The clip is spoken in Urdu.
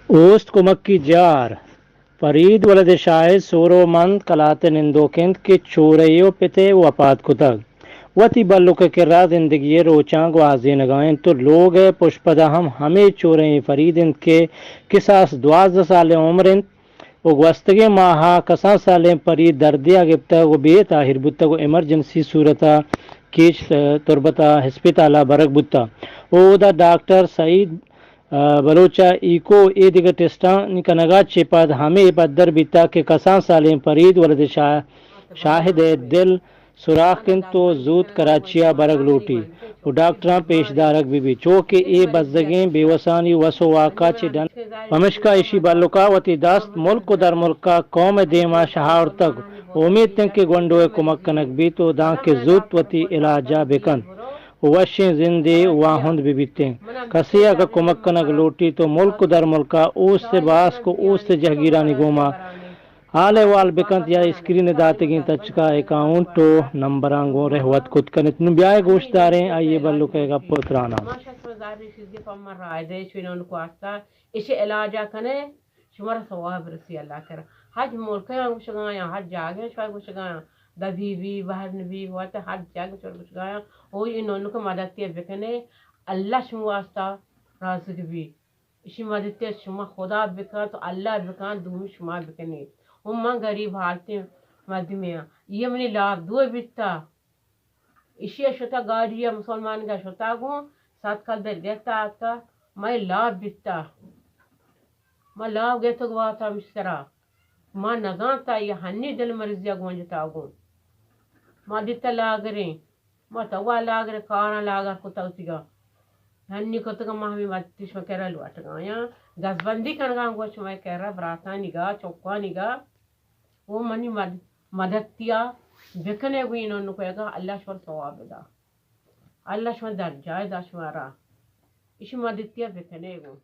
اوست کمکی جار فرید ولد شاہد سورو مند کلات نندوکند کے چوریو پتے وپات کتگ وتی بلو کے کرا زندگی روچانگ واضح نگائیں تو لوگ پشپدہ ہمیں چوریں فریدند کے کساس 12 سال عمرند و گوستگے ماہا کساں سالیں پری دردیا گپتا و بے طاہر بتا و ایمرجنسی صورتا کیچ تربتا ہسپتالا برگ بتا او دا ڈاکٹر سعید بلوچا ایکو اے دیگر ٹیسٹان کنگا چپاد ہمیں بدر بیتا کہ کساں سالیں پرید ولد شاہد دل سوراخ کن تو زود کراچیا برگ لوٹی و ڈاکٹراں پیش دارک بھی چوکہ اے بزدگیں بے وسانی وسو واقع چڈن پمشکا ایشی بالکا وتی دست ملک در ملکا قوم دیما شہار تک امید تن کے گنڈو کمک کنک بھی تو داں کے زود وتی علاجہ بکن وشیں زندے واہند بھی بیتیں کسی اگر کمک کنک لوٹی تو ملک در ملکا اوس سے باس کو اوس سے جہگیرانی گوما آلے وال بکنت یا اسکرین داتگین تچکا اکاؤنٹو نمبرانگو رہوت کت کنت نبیائے گوشت داریں آئیے بلو کہے گا پترانا اسے علاجہ کنے شمار ثواب رسی اللہ کرا حج ملکہ گوشگایا حج جاگے شوائے گوشگایا دا بی بی باہر نبی ہوتا حج جاگے شوائے گوشگایا ہوئی انہوں کو مدد تیہ بکنے اللہ شما واسطہ رازق بھی اسی مدد تیہ شما خدا بکن تو اللہ بکن دومی شما بکنے ہم غریب حالتیں مدمیاں یہ منی لاب دو بیتا اسی شتا گاڑی مسلمان کا شتا گو ساتھ کل در گیتا آتا میں لاب بیتا ما لاب گئے تو گواتا مشترا ما نگانتا یہ ہنی دل مرضیہ گونجتا گون ما دیتا لاغریں ما توا لاغریں کارا لاغر کتا اتگا ہنی کتا ما ہمیں مدتش میں کہرہ لوٹ گایا گز بندی کنگا گوش میں کہرہ براتا نگا چوکا نگا وہ منی مدتیا بکنے گوئی انہوں نے کہا اللہ شوال ثواب دا اللہ شوال درجائے دا شمارا اسی مدتیا بکنے گو